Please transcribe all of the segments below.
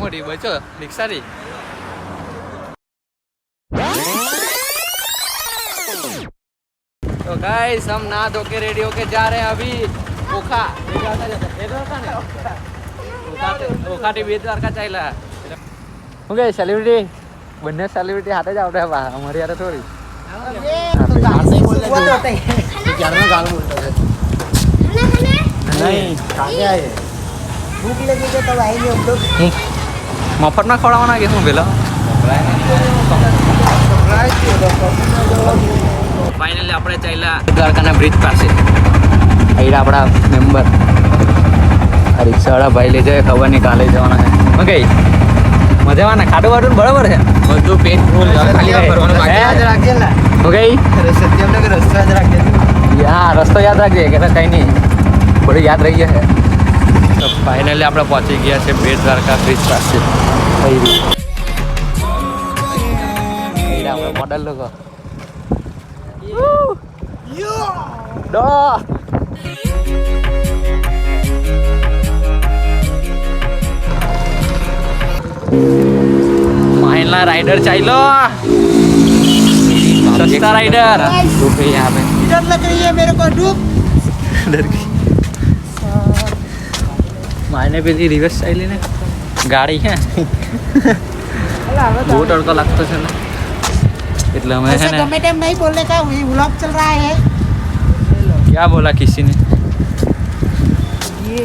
मोटी बचो रिक्शा री तो गाइस हम नहा धो के रेडी होके जा रहे हैं अभी ओखा ઓખાટી બે દ્વારકા ચાલ્યા શું કે સેલિબ્રિટી બંને સેલિબ્રિટી હાથે જ આવડે અમારી યાર થોડી મફતમાં ખવડાવવાના કે શું પેલા ફાઇનલી આપણે ચાલ્યા દ્વારકાના બ્રિજ પાસે અહીં આપણા મેમ્બર રિક્ષાવાળા ભાઈ લઈ જાય ખબર નહીં કાલે જવાના છે ઓકે મજામાં ખાડું વાડું બરાબર છે બધું પેટ ફૂલ ઓકે હા રસ્તો યાદ રાખજે કે કંઈ નહીં બધું યાદ રહી જશે તો ફાઇનલી આપણે પહોંચી ગયા છે બેટ દ્વારકા બ્રિજ પાસે આપણે મોડલ લોકો महिला राइडर चाइलो सस्ता राइडर धूप है यहाँ पे डर लग रही है मेरे को धूप डर गई मायने पे थी रिवर्स चाइली ने गाड़ी है बहुत डर तो लगता है ना इतना मैं है ना गमे टाइम नहीं बोलने का वही व्लॉग चल रहा है क्या बोला किसी ने ये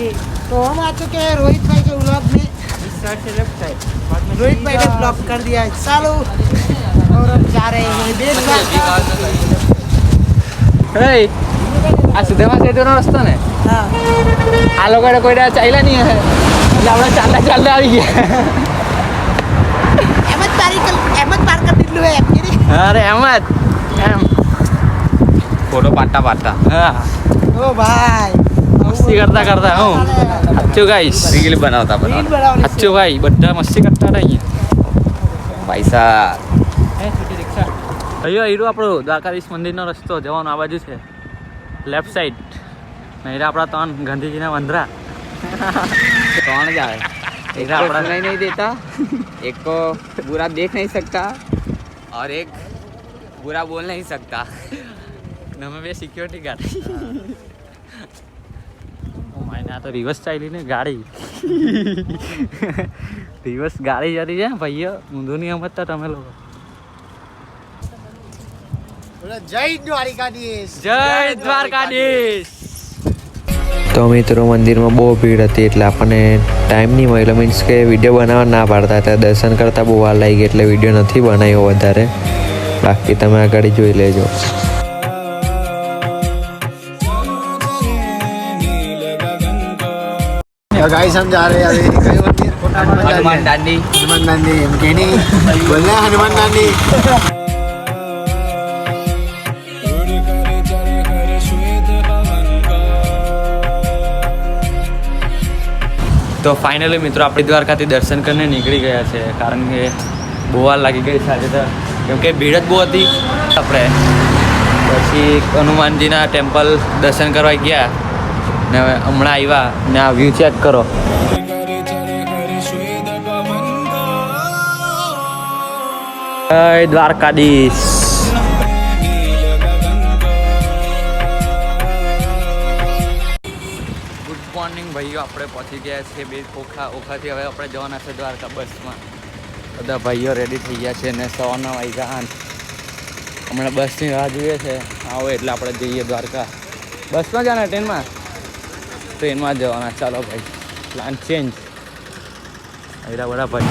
तो हम आ चुके हैं रोहित भाई के व्लॉग में इस साइड से लेफ्ट साइड रोहित भाई ने ब्लॉक कर दिया है चालू और अब जा रहे हैं देश hey આ સુધેમાં સેતુનો રસ્તો ને હા આ લોકોને કોઈ ચાલ્યા નહીં હે એટલે આપણે ચાલતા ચાલતા આવી ગયા અહેમદ પાર કર દીધું હે અરે અહેમદ એમ ફોટો પાડતા પાડતા હા ओ भाई મસ્તી કરતા કરતા હું સાચું ગાઈસ રીલ બનાવતા સાચું ભાઈ બધા મસ્તી કરતા હતા અહીંયા પૈસા અહીંયા હીરો આપણો દ્વારકાધીશ મંદિરનો રસ્તો જવાનો આ બાજુ છે લેફ્ટ સાઈડ નહીં આપણા ત્રણ ગાંધીજીના વંદરા ત્રણ જ આવે एक को सुनाई नहीं देता, एक को बुरा देख नहीं सकता और एक बुरा बोल नहीं सकता. નમે બે સિક્યોરિટી ગાર્ડ ઓ માય ના તો રિવર્સ ચાલી ને ગાડી રિવર્સ ગાડી જતી છે ભાઈઓ ઊંધું નહીં સમજતા તમે લોકો. જય દ્વારકાધીશ. જય દ્વારકાધીશ. તો મિત્રો મંદિરમાં બહુ ભીડ હતી એટલે આપણને ટાઈમ નહીં મળ્યો, મીન્સ કે વિડીયો બનાવવા ના પાડતા હતા. દર્શન કરતાં બહુ વાર લાગી ગઈ એટલે વિડીયો નથી બનાવ્યો વધારે. બાકી તમે આગળ જોઈ લેજો. गाइस हम जा रहे हैं अभी मंदिर हनुमान दांडी एम के नहीं बोलना हनुमान दांडी. તો ફાઇનલી મિત્રો આપણે દ્વારકાથી દર્શન કરીને નીકળી ગયા છે, કારણ કે બહુ વાર લાગી ગઈ છે આજે તો, કેમ કે ભીડ જ બહુ હતી. આપણે પછી હનુમાનજીના ટેમ્પલ દર્શન કરવા ગયા ને હમણાં આવ્યા ને આ વ્યૂ ચેક કરો. જય દ્વારકાધીશ. ગુડ મોર્નિંગ ભાઈઓ, આપણે પહોંચી ગયા છીએ બે ઓખાથી. હવે આપણે જવાના છે દ્વારકા બસમાં. બધા ભાઈઓ રેડી થઈ ગયા છે ને 9:15 વાગ્યા. હમણાં બસની રાહ જોઈએ છે, આવો એટલે આપણે જઈએ દ્વારકા. બસમાં જવાના ટ્રેનમાં? ટ્રેનમાં જવાના. ચાલો ભાઈ, પ્લાન ચેન્જ. मेरा बड़ा भाई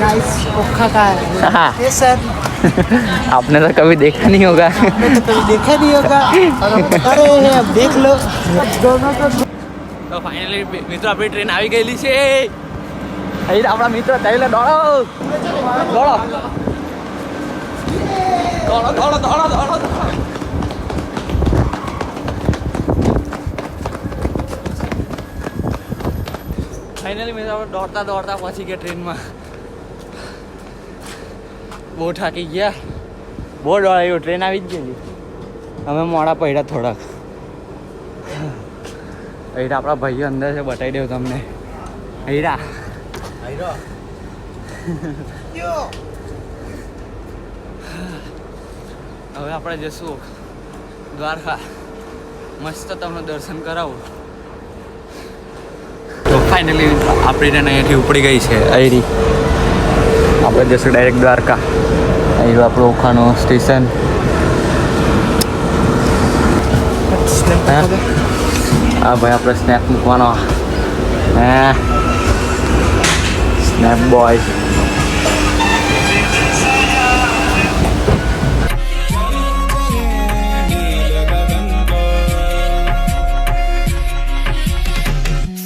गाइस ओखा का है सर. आपने तो कभी देखा नहीं होगा. आपने तो कभी देखा नहीं होगा और हम खड़े हैं, अब देख लो दोनों को. તો ફાઇનલી મિત્રો આપણી ટ્રેન આવી ગયેલી છે. અહીં આપણા મિત્ર ચાલે દોડો દોડો દોડો દોડો દોડો દોડો. ફાઇનલી મિત્રો આપણે દોડતા દોડતા પહોંચી ગયા ટ્રેનમાં. બહુ થાકી ગયા, બહુ દોડાયું. ટ્રેન આવી જ ગયેલી, અમે મોડા પડ્યા થોડાક. અહીં આપણા ભાઈઓ અંદર છે, બતાવી દઉં તમને. હીરા યો હવે આપણે જશું દ્વારકા. મસ્ત તમને દર્શન કરાવું. તો ફાઇનલી આપણી ટ્રેન અહીંયાથી ઉપડી ગઈ છે. અહીંથી આપણે જશું ડાયરેક્ટ દ્વારકા. અહીં આપણું ઓખાનું સ્ટેશન. હા ભાઈ આપણે સ્નેપ મૂકવાનો. હે સ્નેપ બોય.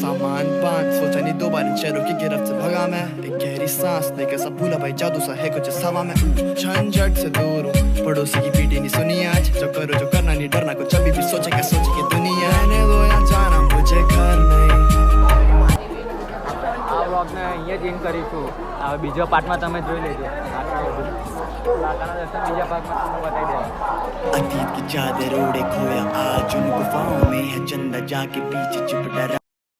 सामान बांध सोचा नहीं दो बार इन शहरों की गिरफ्त से भगा मैं एक गहरी सांस लेकर सब भूला भाई जादू सा है कुछ हवा में झंझट से दूर हूँ पड़ोसी की पीटी नहीं सुनी आज जो करो जो करना नहीं डरना कुछ अभी भी सोचे क्या सोचे कि दुनिया ने दो या जाना मुझे घर नहीं. આ વ્લોગને અહીંયા જ એન્ડ કરીશું. હવે બીજા પાર્ટમાં તમે જોઈ લેજો. દ્વારકાના દર્શન બીજા પાર્ટમાં તમને બતાવી દેવા. अतीत की चादर ओढ़े खोया आज उन गुफाओं में है चंदा जाके पीछे चुप डरा.